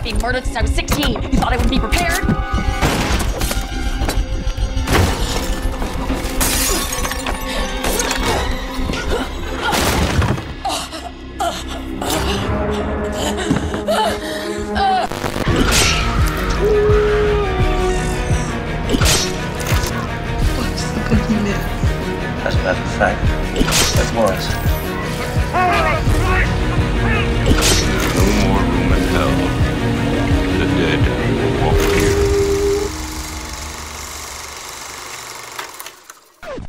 being murdered since I was 16. You thought I would be prepared? What's the good news? As a matter of fact, that was. No more room in hell. The dead will walk here.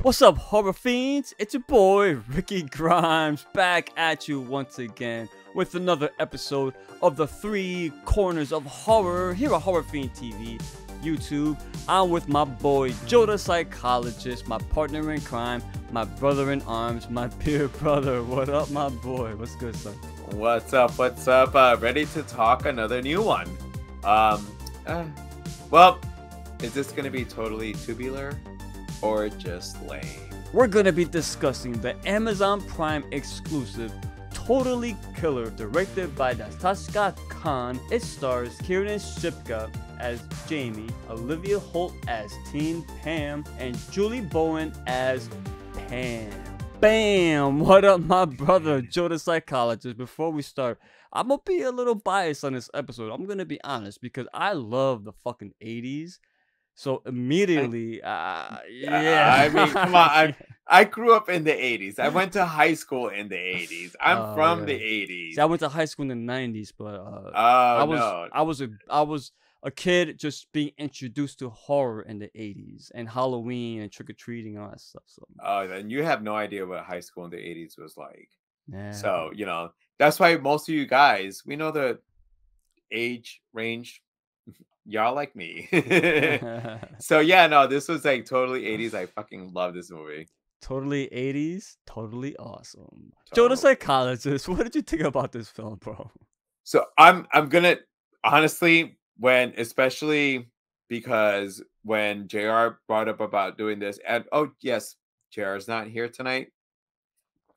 What's up, horror fiends? It's your boy Ricky Grimes back at you once again with another episode of the Three Corners of Horror here at Horror Fiend TV, YouTube. I'm with my boy Joe the Psychologist, my partner in crime, my brother in arms, my peer brother. What up, my boy? What's good, son? What's up? What's up? Ready to talk another new one. Well, is this gonna be totally tubular or just lame? We're gonna be discussing the Amazon Prime exclusive Totally Killer, directed by Natasha Khan. It stars Kieran Shipka as Jaime, Olivia Holt as Teen Pam, and Julie Bowen as Pam. Bam! What up, my brother Joe the Psychologist? Before we start, I'm gonna be a little biased on this episode. I'm gonna be honest because I love the fucking 80s. So immediately, yeah. I mean, come on. I grew up in the 80s. I went to high school in the 80s. I'm from the 80s. See, I went to high school in the 90s, but I was a kid just being introduced to horror in the 80s and Halloween and trick or treating and all that stuff. So. Oh, then you have no idea what high school in the 80s was like. Yeah. So, that's why most of you guys, we know the age range. Y'all like me. So yeah, no, this was like totally 80s. I fucking love this movie. Totally 80s, totally awesome. Joe the Psychologist, what did you think about this film, bro? So I'm gonna honestly, especially because when JR brought up about doing this, and oh yes, JR is not here tonight.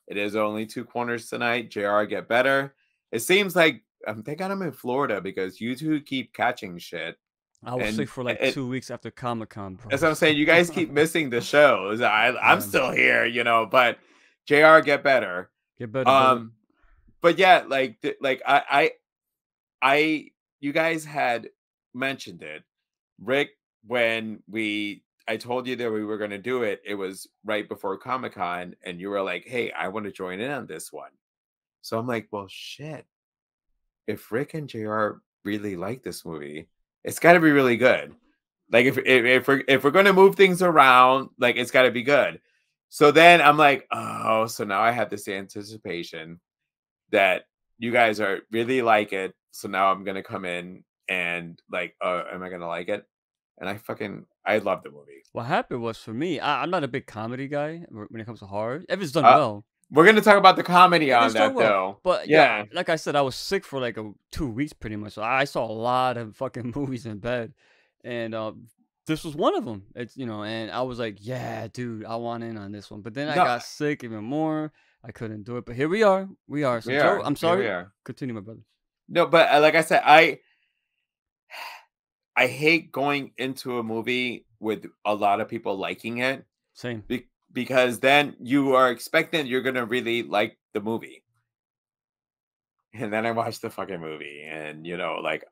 It is only two corners tonight. JR, get better. It seems like they got him in Florida because you two keep catching shit. I was sick for like 2 weeks after Comic-Con, bro. That's what I'm saying. You guys keep missing the shows. I'm still here, but JR, get better. Get better. But yeah, you guys had mentioned it, Rick, when I told you that we were going to do it. It was right before Comic-Con, and you were like, "Hey, I want to join in on this one." So I'm like, "Well, shit. If Rick and JR really like this movie, it's got to be really good. Like if we're going to move things around, like it's got to be good." So then I'm like, "Oh, so now I have this anticipation that you guys are really like it. So now I'm going to come in and like, am I going to like it?" And I love the movie. What happened was, for me, I'm not a big comedy guy when it comes to horror. If it's done well. We're going to talk about the comedy on that, though. But yeah, like I said, I was sick for like 2 weeks pretty much. So I saw a lot of fucking movies in bed. And this was one of them. It's, and I was like, yeah, dude, I want in on this one. But then I got sick even more. I couldn't do it. But here we are. So Joe, I'm sorry. Continue, my brother. No, but like I said, I hate going into a movie with a lot of people liking it. Same. Because then you are expecting you're going to really like the movie. And then I watched the fucking movie. And,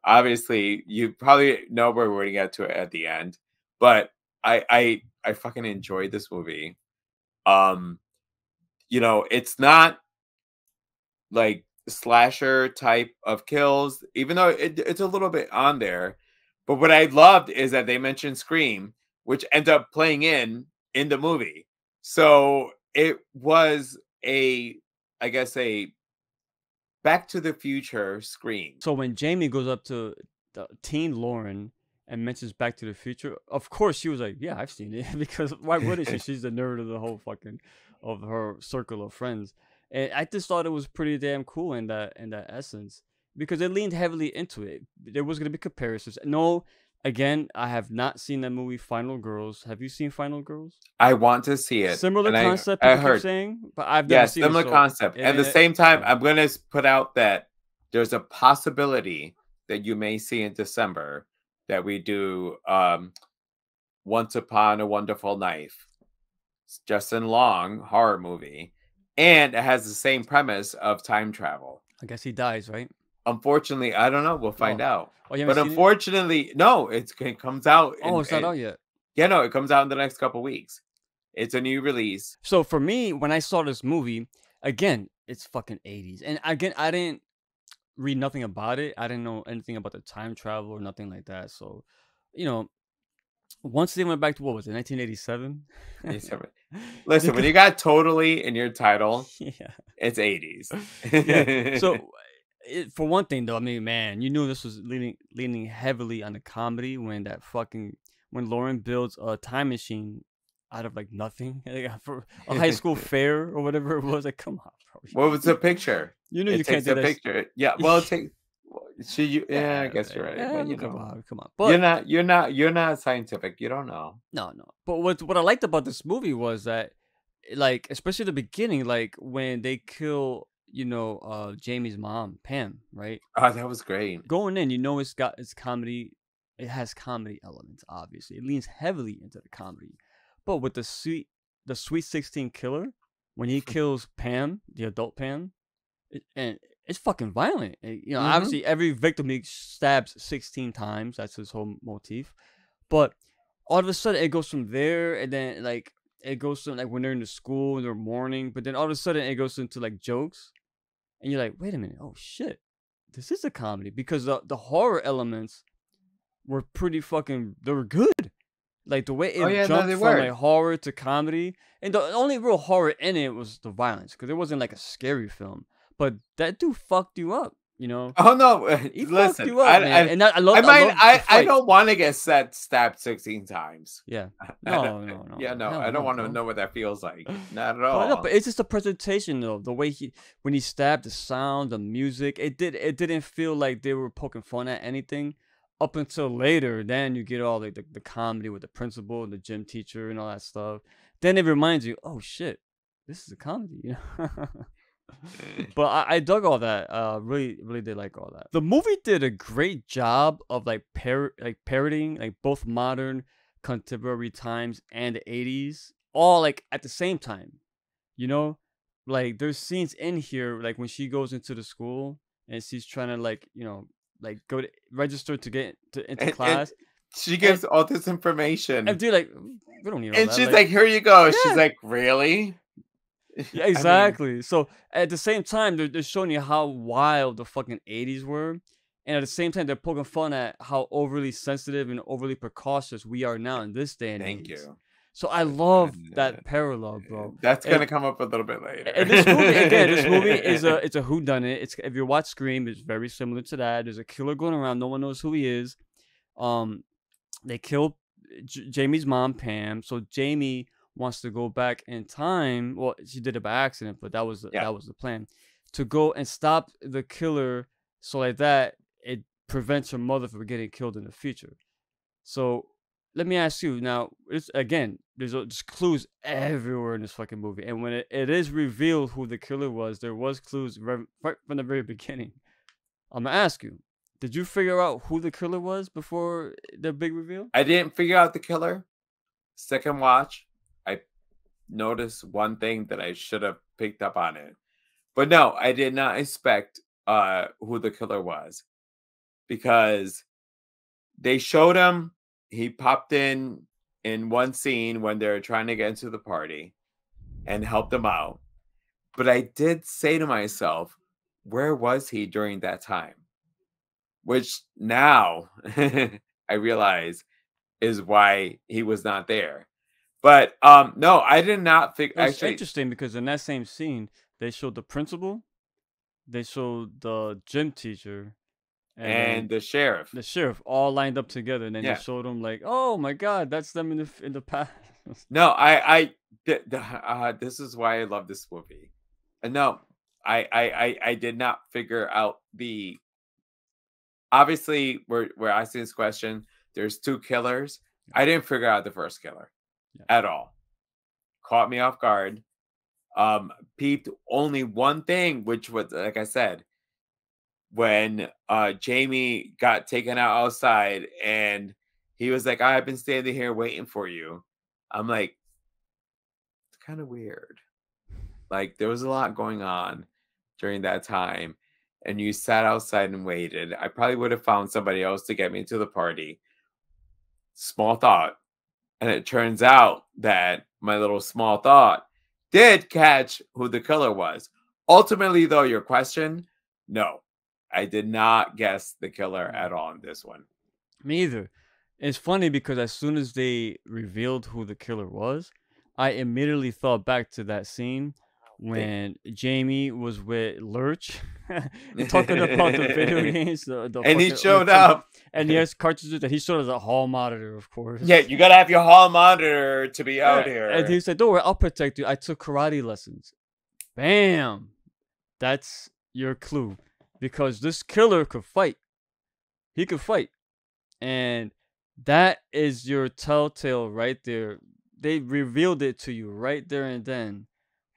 obviously, you probably know where we're going to get to it at the end. But I fucking enjoyed this movie. It's not like slasher type of kills, even though it's a little bit on there. But what I loved is that they mentioned Scream, which ends up playing in the movie. So it was I guess a Back to the Future Scream. So when Jamie goes up to teen Lauren and mentions Back to the Future, of course she was like, "Yeah, I've seen it," because why wouldn't she? She's the nerd of the whole of her circle of friends. And I just thought it was pretty damn cool in that essence because it leaned heavily into it. There was gonna be comparisons. No. Again, I have not seen that movie, Final Girls. Have you seen Final Girls? I want to see it. Similar concept, I heard. Saying, but I've never seen it. Similar concept. At the same time, I'm going to put out that there's a possibility that you may see in December that we do Once Upon a Wonderful Knife. It's Justin Long horror movie, and it has the same premise of time travel. I guess he dies, right? Unfortunately, I don't know. We'll find out. Oh, you But haven't seen it? unfortunately, no, it comes out. Oh, it's not out yet. Yeah, no, it comes out in the next couple weeks. It's a new release. So for me, when I saw this movie, again, it's fucking 80s. And again, I didn't read nothing about it. I didn't know anything about the time travel or nothing like that. So, you know, once they went back to, what was it, 1987? Listen, when you got totally in your title, Yeah. it's 80s. Yeah. So, for one thing, though, I mean, man, you knew this was leaning heavily on the comedy when Lauren builds a time machine out of like nothing, like, for a high school fair or whatever it was. Like, come on, bro. What was the picture? You know, it you can't takes do a that. picture. Yeah, well, it takes. Yeah, I guess you're right. Yeah, But, come on. But you're not scientific. You don't know. No. But what I liked about this movie was that, like, especially the beginning, like when they kill, Jamie's mom, Pam, right? Oh, that was great. Going in, it's comedy. It has comedy elements, obviously. It leans heavily into the comedy. But with the Sweet 16 killer, when he kills Pam, the adult Pam, and it's fucking violent. Obviously every victim he stabs 16 times. That's his whole motif. But all of a sudden it goes from there, and then like it goes to like when they're in the school and they're mourning. But then all of a sudden it goes into like jokes, and you're like, wait a minute, oh shit, this is a comedy, because the horror elements were pretty fucking. They were good. Like the way it jumped from like horror to comedy, and the only real horror in it was the violence, because it wasn't like a scary film. But that dude fucked you up, Oh no! He Listen, fucked you up, man. And I love. I don't want to get stabbed 16 times. Yeah. No. Yeah, no. Hell I don't want to bro. know what that feels like. Not at all. But it's just the presentation, though. The way when he stabbed, the sound, the music. It didn't feel like they were poking fun at anything. Up until later, then you get all like the comedy with the principal and the gym teacher and all that stuff. Then it reminds you, oh shit, this is a comedy. But I dug all that. Really, really did like all that. The movie did a great job of like parodying like both modern, contemporary times and the 80s, all like at the same time. Like there's scenes in here like when she goes into the school and she's trying to like go to register to get into class. And she gives all this information. And dude, like, we don't need all and that. She's like, here you go. Yeah. She's like, really? Yeah, exactly. So at the same time, they're showing you how wild the fucking 80s were. And at the same time, they're poking fun at how overly sensitive and overly precautious we are now in this day and age. Thank you. So I love that parallel, bro. That's gonna come up a little bit later. And this movie is it's a whodunit. If you watch Scream, it's very similar to that. There's a killer going around. No one knows who he is. They kill Jamie's mom, Pam. So Jamie wants to go back in time. Well, she did it by accident, but that was the plan, to go and stop the killer. So like that, it prevents her mother from getting killed in the future. So let me ask you now. There's clues everywhere in this fucking movie, and when it is revealed who the killer was, there was clues right from the very beginning. I'm gonna ask you, did you figure out who the killer was before the big reveal? I didn't figure out the killer. Second watch, I noticed one thing that I should have picked up on it, but no, I did not expect who the killer was, because they showed him. He popped in one scene when they're trying to get into the party and helped them out. But I did say to myself, where was he during that time? Which now I realize is why he was not there. But no, I did not think. It's interesting because in that same scene, they showed the principal, they showed the gym teacher, and the sheriff. The sheriff all lined up together, and then they showed them like, oh my god, that's them in the past. No, this is why I love this movie. And no, I did not figure out the. Obviously, we're asking this question. There's two killers. I didn't figure out the first killer at all. Caught me off guard. Peeped only one thing, which was, like I said, when Jaime got taken out outside and he was like, I've been standing here waiting for you. I'm like, it's kind of weird. Like, there was a lot going on during that time, and you sat outside and waited. I probably would have found somebody else to get me to the party. Small thought. And it turns out that my little small thought did catch who the killer was. Ultimately, though, your question, no, I did not guess the killer at all in this one. Me either. It's funny because as soon as they revealed who the killer was, I immediately thought back to that scene when Jaime was with Lurch talking about the video games. And he showed up. And he has cartridges and he showed us a hall monitor, of course. Yeah, you got to have your hall monitor to be out here. And he said, don't worry, I'll protect you. I took karate lessons. Bam. That's your clue. Because this killer could fight. He could fight. And that is your telltale right there. They revealed it to you right there and then.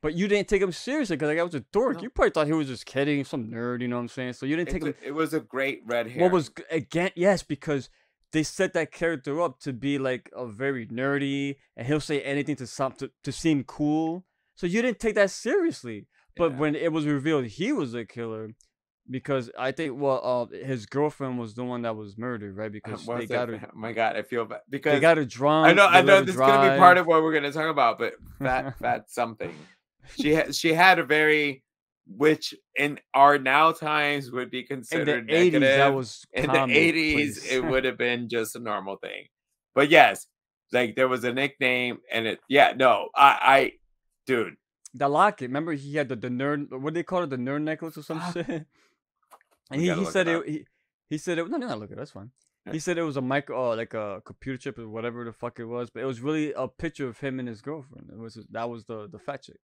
But you didn't take him seriously because like, I was a dork. No. You probably thought he was just kidding, some nerd, you know what I'm saying? So you didn't take him. It was a great red hair. What was, again, yes, because they set that character up to be like a very nerdy and he'll say anything to seem cool. So you didn't take that seriously. But when it was revealed he was a killer, because I think his girlfriend was the one that was murdered, right? Because they got her. Oh my God, I feel bad because they got her drunk. I know this is gonna be part of what we're gonna talk about, but fat something. She had a very, which in our now times would be considered in the 80s, negative. that was in the 80s, it would have been just a normal thing. But yes, like there was a nickname, and I dude. The locket. Remember, he had the nerd. What do they call it? The nerd necklace or some shit. And he said it. He said it. No, no, look at it. That's fine. He said it was a like a computer chip or whatever the fuck it was, but it was really a picture of him and his girlfriend. That was the fat chick.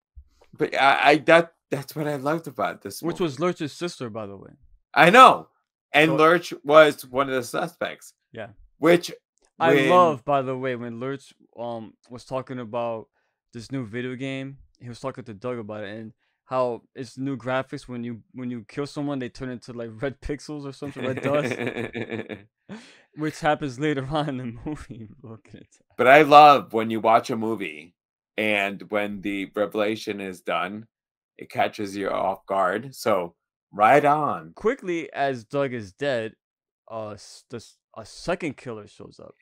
But that's what I loved about this movie. Which was Lurch's sister, by the way. I know, and Lurch was one of the suspects. Yeah. Which I love, by the way, when Lurch was talking about this new video game. He was talking to Doug about it and how it's new graphics. When you kill someone, they turn into like red pixels or something, red dust, which happens later on in the movie. But I love when you watch a movie and when the revelation is done, it catches you off guard. So right on. Quickly, as Doug is dead, a second killer shows up.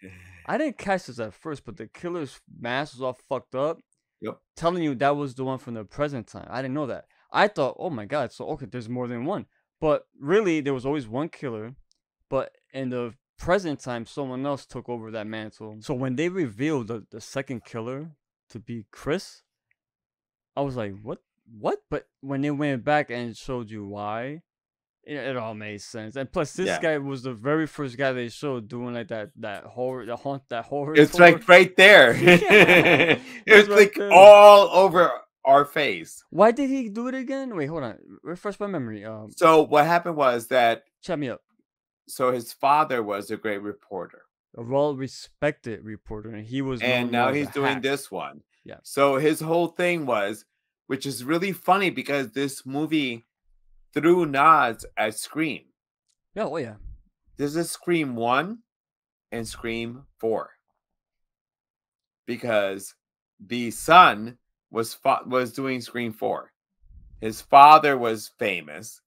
I didn't catch this at first, but the killer's mask was all fucked up. Yep. Telling you that was the one from the present time. I didn't know that. I thought, oh my God, so okay, there's more than one. But really, there was always one killer. But in the present time, someone else took over that mantle. So when they revealed the second killer to be Chris, I was like, what? But when they went back and showed you why, it all made sense. And plus, this guy was the very first guy they showed doing like that horror. It's tour. Like right there. It was like there. All over our face. Why did he do it again? Wait, hold on. Refresh my memory. So what happened was that. Chat me up. So his father was a great reporter, a well-respected reporter, and he was. And now he's doing this one. Yeah. So his whole thing was, which is really funny because this movie threw nods at Scream. Yeah, oh yeah. There's a Scream 1 and Scream 4. Because the son was doing Scream 4. His father was famous.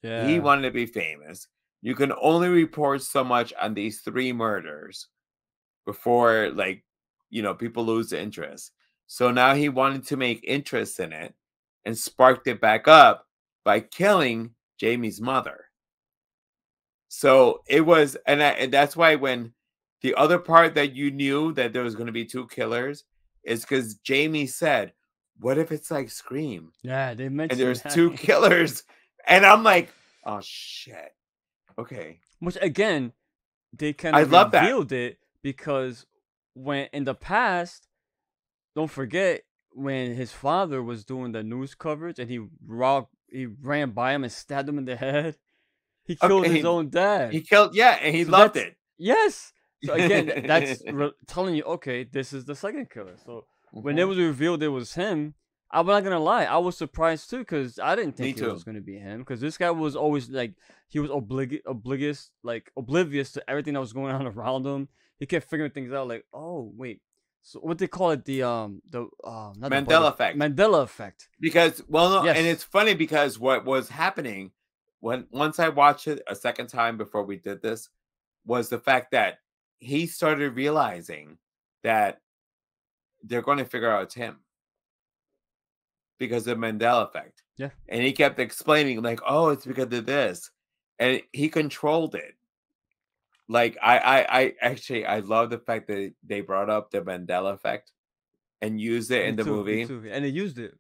Yeah. He wanted to be famous. You can only report so much on these 3 murders before, people lose interest. So now he wanted to make interest in it and sparked it back up by killing Jamie's mother. So it was, and that's why when the other part that you knew that there was going to be 2 killers is because Jaime said, what if it's like Scream? Yeah, they mentioned and there's that. 2 killers. And I'm like, oh shit. Okay. Which again, they kind of revealed it because when in the past, don't forget when his father was doing the news coverage and he ran by him and stabbed him in the head. He killed his own dad. He killed, and he loved it. Yes. So again, that's telling you, okay, this is the second killer. So when it was revealed it was him, I'm not gonna lie, I was surprised too because I didn't Me think it too. was gonna be him because this guy was always like he was oblivious to everything that was going on around him. He kept figuring things out like, oh wait, so what they call it not the Mandela effect. Mandela effect. Because no, Yes. and it's funny because what was happening once I watched it a second time before we did this was the fact that he started realizing that they're going to figure out it's him because of Mandela effect. Yeah. And he kept explaining like, oh, it's because of this. And he controlled it. Like I actually I love the fact that they brought up the Mandela effect and used it in the movie. Me too. And they used it.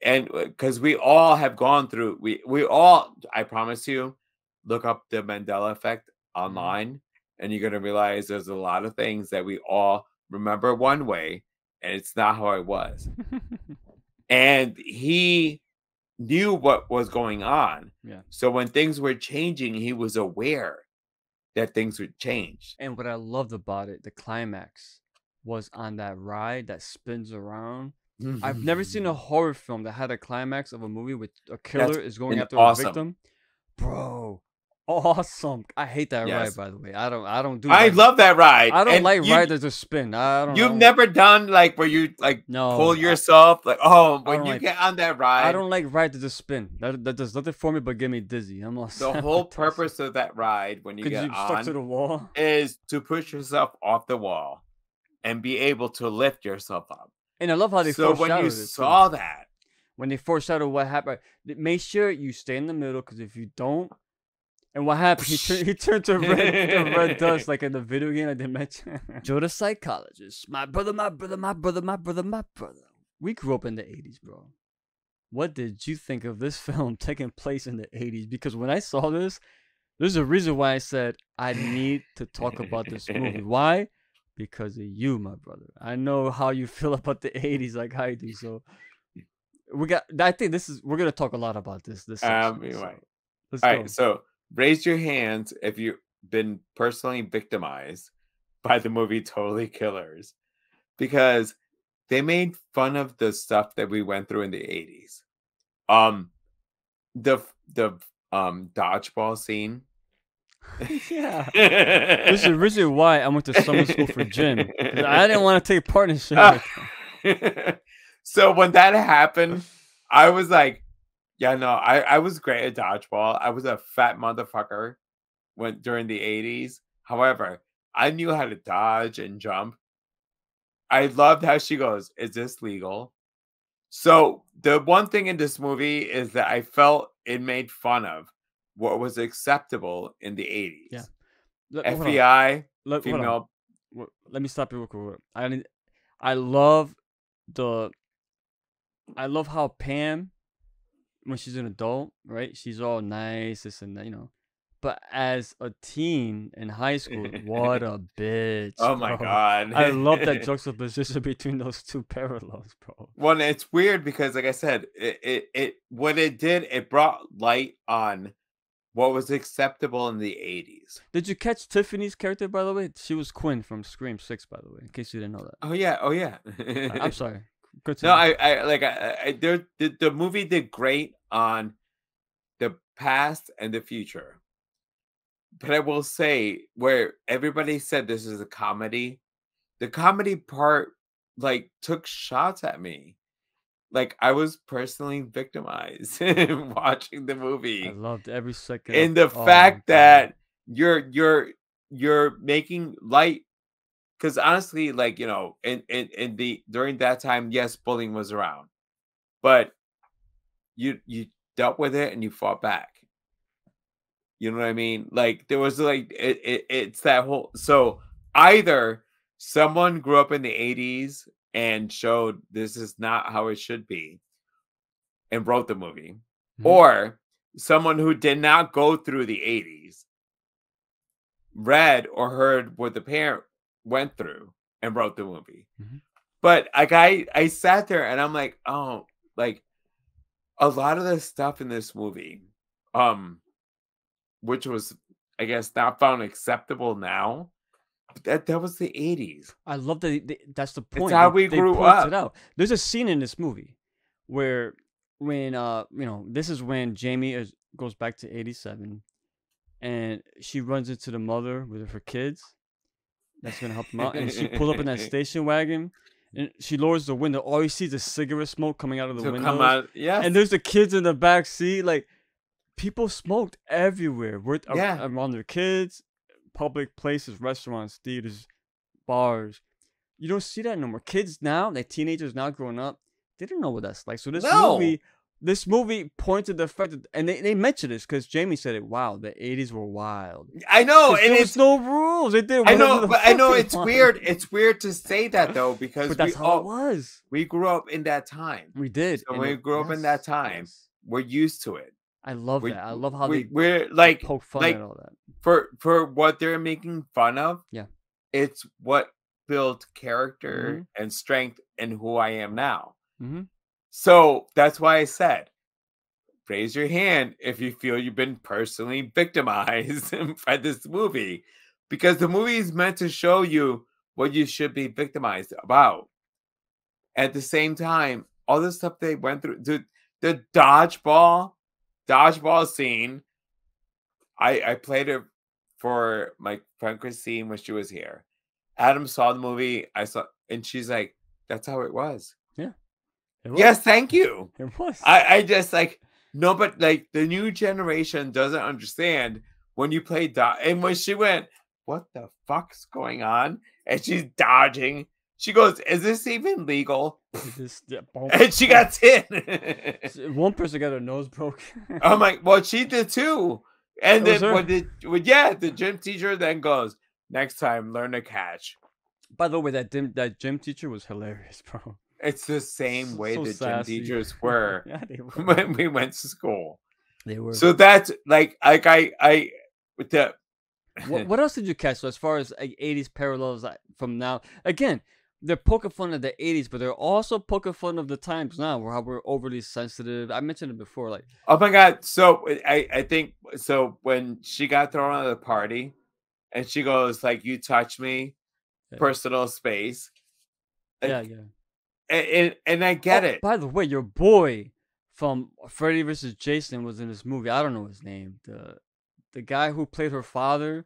And because we all have gone through, we all, I promise you, look up the Mandela effect online, and you're gonna realize there's a lot of things that we all remember one way, and it's not how it was. And he knew what was going on. Yeah. So when things were changing, he was aware that things would change. And what I loved about it, the climax, was on that ride that spins around. I've never seen a horror film that had a climax of a movie with a killer is going after a victim. Bro, awesome. I hate that ride, by the way. I don't do I love that ride. I don't like rides that just spin. You've never done like where you like pull yourself like when you get on that ride. I don't like rides that just spin. That does nothing for me but get me dizzy. I'm all the whole purpose of that ride when you get stuck to the wall is to push yourself off the wall and be able to lift yourself up. And I love how they foreshadowed when you saw that. When they foreshadow what happened, make sure you stay in the middle because if you don't, and what happened? He turned to red dust like in the video game I didn't mention. Joe the psychologist, my brother. We grew up in the 80s, bro. What did you think of this film taking place in the 80s? Because when I saw this, there's a reason why I said I need to talk about this movie. Why? Because of you, my brother. I know how you feel about the 80s like I do. So I think we're gonna talk a lot about this section, right. Let's All go. right, so raise your hands if you've been personally victimized by the movie Totally Killers, because they made fun of the stuff that we went through in the 80s. The dodgeball scene. Yeah. This is originally why I went to summer school for gym. I didn't want to take part in shit. So when that happened, I was like, yeah, no, I was great at dodgeball. I was a fat motherfucker during the 80s. However, I knew how to dodge and jump. I loved how she goes, is this legal? So the one thing in this movie is that I felt it made fun of what was acceptable in the 80s. Yeah. FBI, female. Let me stop you real quick. I love how Pam, when she's an adult, right? She's all nice, this and that, But as a teen in high school, what a bitch. Oh my God. I love that juxtaposition between those two parallels, bro. Well, it's weird because, like I said, it brought light on what was acceptable in the 80s. Did you catch Tiffany's character, by the way? She was Quinn from Scream 6, by the way, in case you didn't know that. Oh yeah. I'm sorry. No, the movie did great on the past and the future. But I will say, where everybody said this is a comedy, the comedy part like took shots at me. Like I was personally victimized watching the movie. I loved every second. And the fact that you're making light, because honestly, like during that time, yes, bullying was around, but you dealt with it and you fought back. You know what I mean? Like there was like it's that whole. So either someone grew up in the 80s and showed this is not how it should be and wrote the movie, or someone who did not go through the 80s read or heard what the parent went through and wrote the movie. But like I sat there and I'm like, oh, like a lot of the stuff in this movie, which was, I guess, not found acceptable now. That was the 80s. I love that. That's the point. It's how we grew up. There's a scene in this movie where when this is when Jamie goes back to 87, and she runs into the mother with her kids that's gonna help them out, and she pulls up in that station wagon, and she lowers the window. All you see is the cigarette smoke coming out of the To windows, come out, yes. and there's the kids in the back seat. Like, people smoked everywhere. Yeah. Around their kids, public places, restaurants, theaters, bars. You don't see that no more. Kids now, like teenagers now growing up, they don't know what that's like. So No. this movie pointed the fact that, and they mentioned this because Jamie said it. Wow, the 80s were wild. I know, and There it's was no rules. They did. I whatever know, the but I fuck know they it's wanted. weird. It's weird to say that though, because But that's how it was. we grew up in that time. We did. So and when we grew up in that yes, time, yes. we're used to it. I love We- that. I love how we're like poke fun like at all that. for what they're making fun of. Yeah. It's what built character and strength in who I am now. Mm-hmm. So that's why I said, raise your hand if you feel you've been personally victimized by this movie, because the movie is meant to show you what you should be victimized about. At the same time, all the stuff they went through, dude, the dodgeball scene, I played it for my friend Christine when she was here. Adam saw the movie, and she's like, "That's how it was." It was. Yes, thank you. It was. I just like no, but like the new generation doesn't understand when you play and when she went, "What the fuck's going on?" and she's dodging. She goes, "Is this even legal?" And she got hit. One person got her nose broken. I'm like, well, she did too. And It was then the gym teacher then goes, "Next time, learn to catch." By the way, that gym teacher was hilarious, bro. It's the same way So the sassy. gym teachers were Yeah, they were. when we went to school. They were. So that's like I with the What else did you catch? So as far as like 80s parallels from now, again, they're poking fun of the 80s, but they're also poking fun of the times now, where how we're overly sensitive. I mentioned it before, like, oh my god. So I think so when she got thrown out of the party and she goes like, "You touch me, Yeah. personal space." yeah, Like, yeah. And I get it. By the way, your boy from Freddy vs. Jason was in this movie. I don't know his name. The guy who played her father.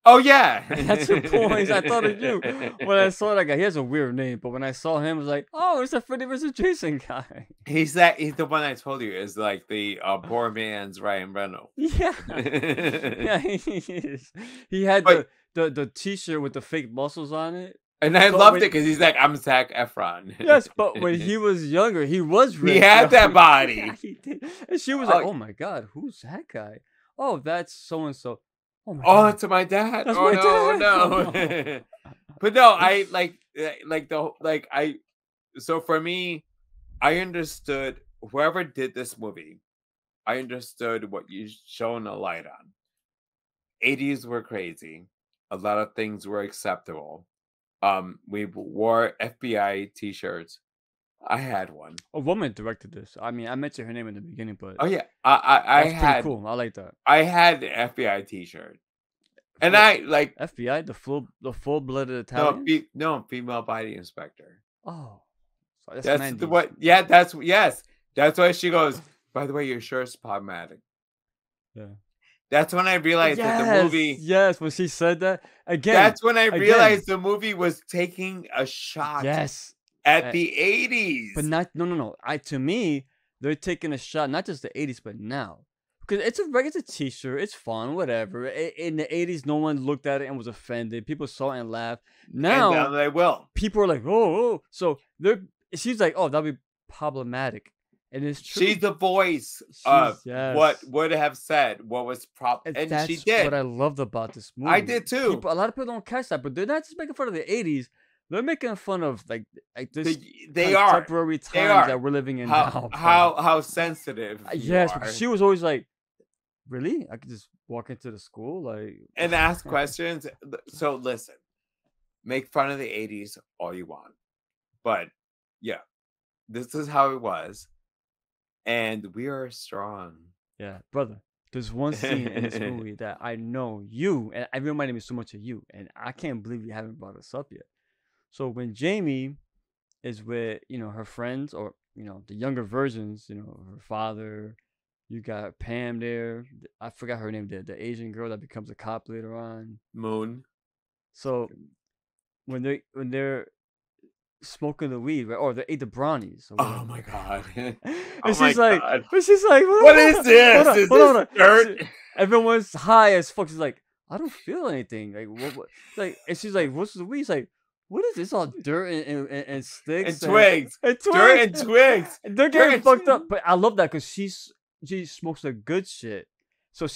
Oh yeah. That's your boys. I thought of you when I saw that guy. He has a weird name, but when I saw him, I was like, oh, it's a Freddy vs. Jason guy. He's the one I told you is like the poor man's Ryan Reynolds. Yeah. Yeah, he is. He had But- the t-shirt with the fake muscles on it. And I But loved when- it because he's like, "I'm Zac Efron." Yes, but when he was younger, he was ripped. He had that body. Yeah, he did. And she was like, Oh. oh my God, who's that guy? Oh, that's so-and-so. Oh my Oh, God. to my dad. That's Oh my no, dad. no. But no, I so for me, I understood whoever did this movie, I understood what you shone a light on. 80s were crazy. A lot of things were acceptable. We wore FBI t-shirts. I had one. A woman directed this. I mean, I mentioned her name in the beginning, but Oh yeah. I that's had pretty cool. I like that. I had the FBI t-shirt. And I like FBI, the full-blooded Italian. no female body inspector. Oh, so that's That's 90s. the what? Yeah, that's why she goes. By the way, your shirt's problematic. Yeah. That's when I realized that the movie. Yes, when she said that again. That's when I again. realized the movie was taking a shot Yes, at the 80s. but not no. To me, they're taking a shot, not just the 80s, but now. Because it's a t-shirt, it's fun, whatever. In the 80s, no one looked at it and was offended. People saw it and laughed. Now, and now they will. people are like, oh. So she's like, oh, that'll be problematic. And it's true. She's the voice She's- of yes. what would have said what was and that's she did. what I loved about this movie. I did too. A lot of people don't catch that, but they're not just making fun of the 80s. They're making fun of like this They are. contemporary They times are. that we're living in now. bro. How sensitive. you Yes, are. because she was always like, really? I could just walk into the school like And ask questions. So listen, make fun of the 80s all you want. But yeah, this is how it was. And we are strong. Yeah, brother. There's one scene in this movie that I know you, and it reminded me so much of you, and I can't believe you haven't brought this up yet. So when Jamie is with, her friends, or the younger versions, her father. You got Pam there. I forgot her name. The Asian girl that becomes a cop later on. Moon. So when they're smoking the weed, right? Or they ate the brownies. Oh my god. And Oh she's my like, God. what is this? Is Hold on. this dirt? Everyone's high as fuck. She's like, I don't feel anything. Like what? Like, and she's like, what's the weed? She's like, what is this? All dirt and sticks And twigs. and twigs. Dirt and twigs. And they're getting fucked up. But I love that because she smokes the good shit. So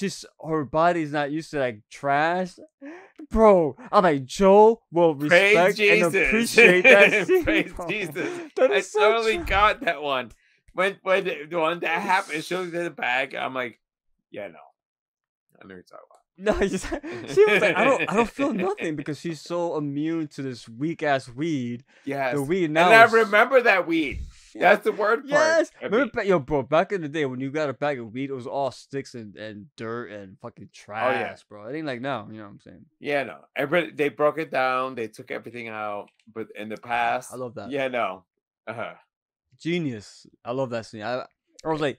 her body's not used to like trash. Bro, I'm like, Joe will respect and appreciate that scene. Praise bro. Jesus. That I is so totally true. got that one. When the one that happened, she looked at the bag. I'm like, yeah, no. I know what you're talking about. No, she was like, I don't feel nothing because she's so immune to this weak ass weed. Yes. The weed now. And I remember that weed. Yeah. That's the word part. Yes. I mean, Remember, bro, back in the day when you got a bag of weed, it was all sticks and dirt and fucking trash, bro. It ain't like now, you know what I'm saying? yeah, no. They broke it down. They took everything out. But in the past, I love that. yeah, no. Uh-huh. Genius. I love that scene. I was like,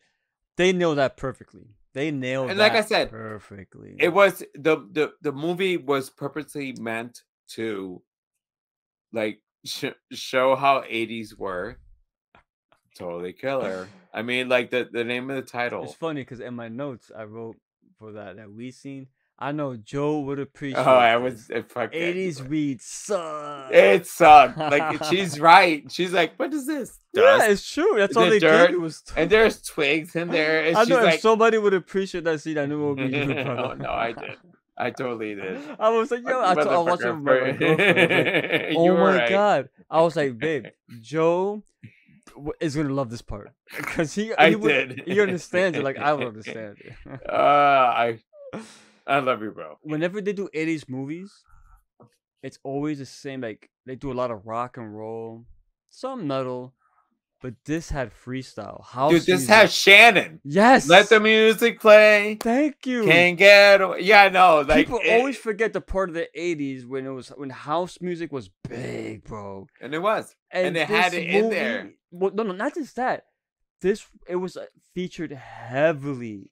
they nailed that perfectly. They nailed And that like I said, perfectly. It was the movie was purposely meant to like show how 80s were. Totally killer. I mean, like the name of the title. It's funny because in my notes I wrote for that weed scene. I know Joe would appreciate. Oh, I was fucking 80s weed sucked. It sucked. Like she's right. She's like, what is this? Yeah, Dust? it's true. That's Is all it they dirt? did was. And there's twigs in there. And I she's know if like, somebody would appreciate that scene, I knew it would be you. no, I did. I totally did. I was like, yo, I watched it with my girlfriend. I was like, You oh were my right. god! I was like, babe, Joe is gonna love this part because he understands it like I would understand it. I love you, bro. Whenever they do 80s movies, it's always the same. Like they do a lot of rock and roll, some metal, but this had freestyle. House Dude, this music. has Shannon. Yes. Let the music play. Thank you. Can't get away. Yeah, no. Like People always forget the part of the 80s when house music was big, bro. And it was. And they had it in there. Well, no, not just that. It was featured heavily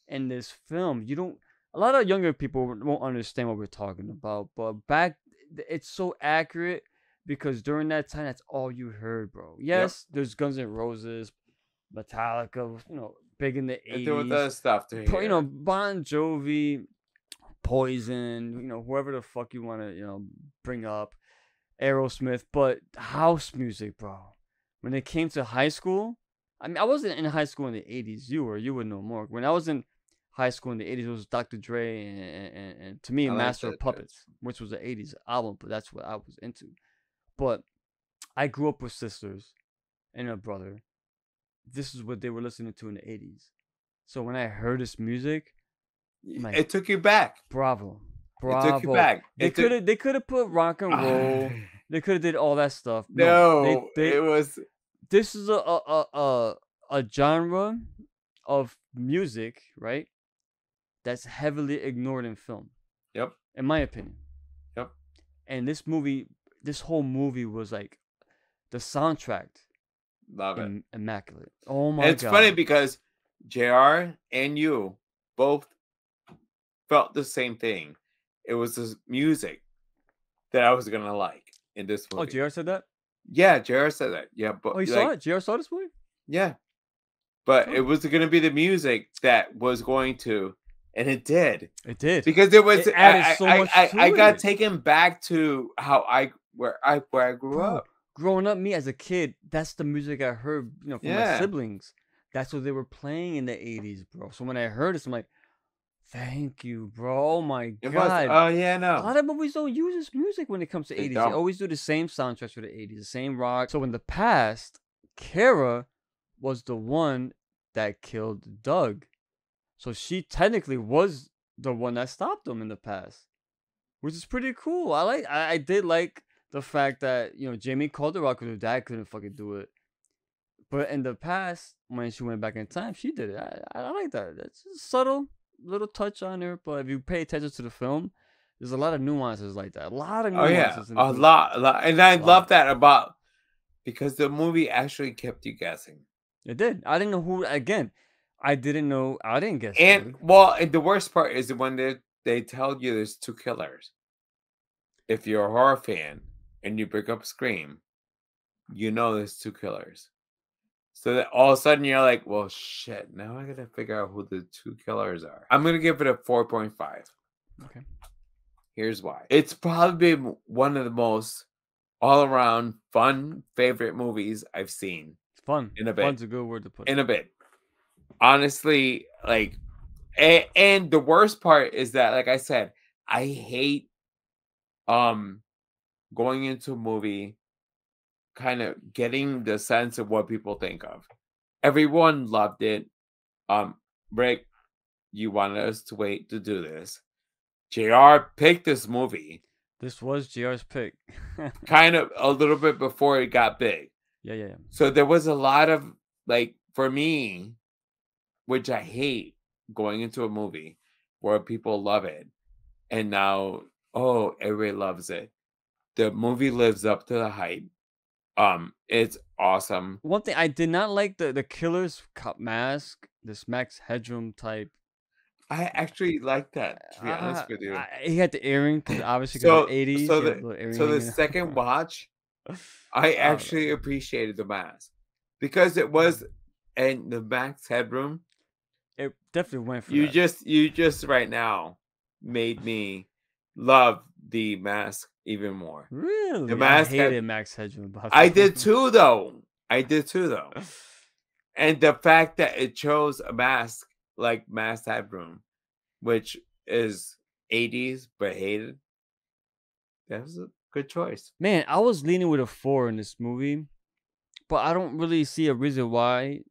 in this film. A lot of younger people won't understand what we're talking about, but it's so accurate because during that time, that's all you heard, bro. Yes, there's Guns N' Roses, Metallica, big in the 80s. There was other stuff to hear. Bon Jovi, Poison, whoever the fuck you want to, bring up, Aerosmith, but house music, bro. When it came to high school, I mean, I wasn't in high school in the 80s. You would know more. When I was in high school in the 80s, it was Dr. Dre and to me, Master of Puppets, which was the 80s album, but that's what I was into. But I grew up with sisters and a brother. This is what they were listening to in the 80s. So when I heard this music, like, it took you back. Bravo. It took you back. They could have put rock and roll. They could have did all that stuff. No, it was. This is a genre of music, right? That's heavily ignored in film. Yep. In my opinion. Yep. And this whole movie was like the soundtrack. Love it. Immaculate. Oh my god. It's funny because JR and you both felt the same thing. It was the music that I was gonna like in this movie. Oh, JR said that? Yeah, JR said that. Yeah, but he saw it? JR saw this movie? Yeah. But it was gonna be the music that was going to, and it did. It did. Because it was It added so much to I got it. taken back to where I grew up. Growing up, me as a kid, that's the music I heard, from my siblings. That's what they were playing in the 80s, bro. So when I heard this, I'm like, thank you, bro. Oh my god. Oh yeah, no. A lot of movies don't use this music when it comes to 80s. They don't. always do the same soundtracks for the 80s, the same rock. So in the past, Kara was the one that killed Doug. So she technically was the one that stopped him in the past, which is pretty cool. I did like the fact that, Jamie called her out because her dad couldn't fucking do it. But in the past, when she went back in time, she did it. I like that. That's a subtle little touch on her. But if you pay attention to the film, there's a lot of nuances like that. A lot of nuances. A lot. And I love that about because the movie actually kept you guessing. It did. I didn't know who. Again, I didn't know. I didn't guess. And well, and the worst part is when they tell you there's two killers. If you're a horror fan and you pick up Scream, you know there's two killers. So that all of a sudden you're like, well, shit. Now I gotta figure out who the two killers are. I'm gonna give it a 4.5. Okay. Here's why. It's probably one of the most all-around fun favorite movies I've seen. Fun. In a bit. Fun's a good word to put. In a bit. Honestly, like, and the worst part is that, like I said, I hate going into a movie kind of getting the sense of what people think of. Everyone loved it. Rick, you wanted us to wait to do this. JR picked this movie. This was JR's pick. Kind of a little bit before it got big. Yeah. So there was a lot of, like, for me, which I hate going into a movie where people love it. And now, oh, everybody loves it. The movie lives up to the hype. It's awesome. One thing I did not like the killer's mask, this Max Headroom type. I actually like that, to be honest with you. He had the earring because obviously because the 80s. So the second watch, I actually appreciated the mask because it was, and the Max Headroom. It definitely went for you that. You just right now made me love the mask even more. Really? The mask I hated Max Headroom. I did too, though. And the fact that it chose a mask like Max Headroom, which is 80s but hated, that was a good choice. Man, I was leaning with a 4 in this movie, but I don't really see a reason why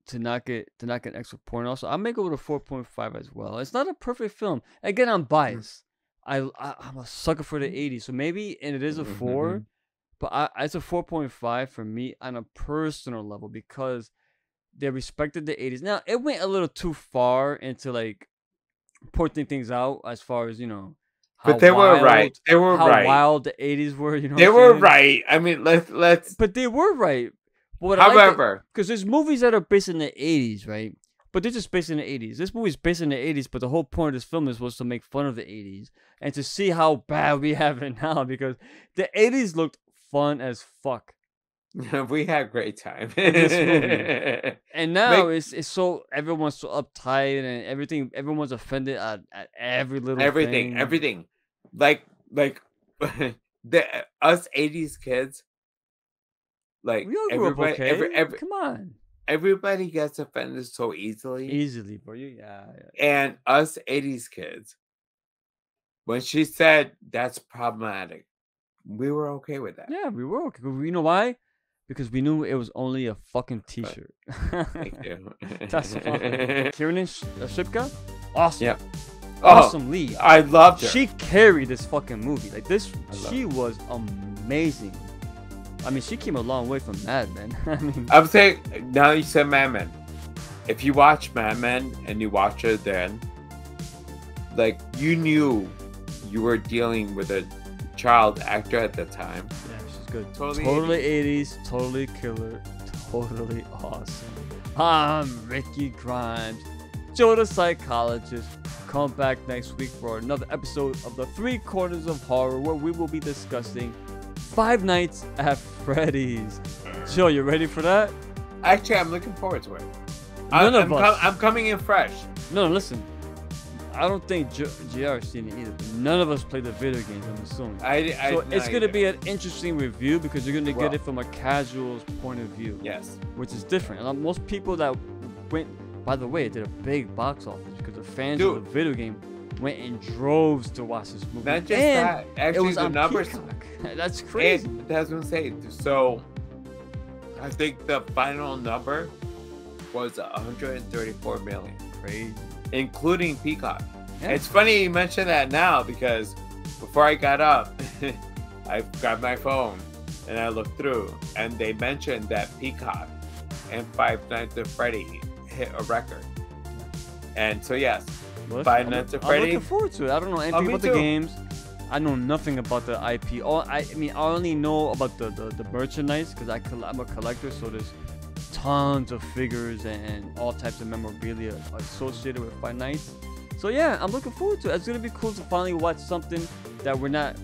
to not get an extra point. Also, I may go with a 4.5 as well. It's not a perfect film. Again, I'm biased. I'm a sucker for the 80s, so maybe, and it is a 4, but it's a 4.5 for me on a personal level because they respected the 80s. Now, it went a little too far into like pointing things out as far as, you know, but they were right. They were how right. wild the 80s were, you know. They were right. I mean, let's. But they were right. But however, because there's movies that are based in the 80s, right? But they're just based in the 80s. This movie's based in the 80s, but the whole point of this film was to make fun of the 80s and to see how bad we have it now because the 80s looked fun as fuck. We had a great time in this movie. And now it's so everyone's so uptight and everyone's offended at every little thing. Everything. Like us 80s kids. Like we all grew up okay. Come on. Everybody gets offended so easily. Easily, bro. Yeah. And us 80s kids, when she said that's problematic, we were okay with that. Yeah, we were okay. You know why? Because we knew it was only a fucking t-shirt. Thank you. That's fun. Kiernan Shipka? Awesome. Yep. Awesome lead. I loved her. She carried this fucking movie. Like this, she was amazing. I mean, she came a long way from Mad Men. I mean, I'm saying, now you said Mad Men. If you watch Mad Men and you watch her then, like, you knew you were dealing with a child actor at the time. Yeah, she's good. Totally 80s, totally killer, totally awesome. I'm Ricky Grimes, Joe the Psychologist. Come back next week for another episode of the Three Corners of Horror, where we will be discussing Five Nights at Freddy's. Joe, you ready for that? Actually, I'm looking forward to it. I'm coming in fresh. No, listen. I don't think JR's seen it either. But none of us played the video games, I'm assuming. So it's going to be an interesting review because you're going to get it from a casual's point of view. Yes. Which is different. And most people that went, by the way, it did a big box office because the fans of the video game went in droves to watch this movie. Not just that. Actually, it was the on numbers. Peacock. That's crazy. That's what I'm saying. So, I think the final number was 134 million. Crazy. Including Peacock. Yeah. It's funny you mention that now because before I got up, I grabbed my phone and I looked through and they mentioned that Peacock and Five Nights at Freddy hit a record. And so yes, Five Nights at Freddy. I'm looking forward to it. I don't know anything about the games. I know nothing about the IP. I mean, I only know about the merchandise because I'm a collector, so there's tons of figures and all types of memorabilia associated with Five Nights. So yeah, I'm looking forward to it. It's gonna be cool to finally watch something that we're not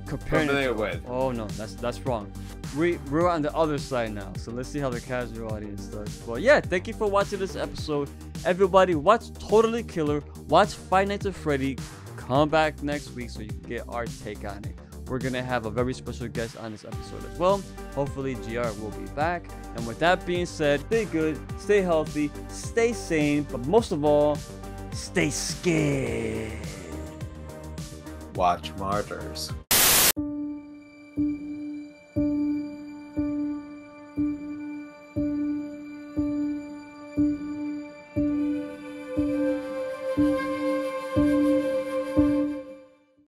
comparing it to. with. Oh no, that's wrong. We're on the other side now, so let's see how the casual audience does. Well, yeah, thank you for watching this episode. Everybody, watch Totally Killer, watch Five Nights at Freddy. Come back next week so you can get our take on it. We're gonna have a very special guest on this episode as well. Hopefully GR will be back. And with that being said, stay good, stay healthy, stay sane, but most of all, stay scared. Watch Martyrs.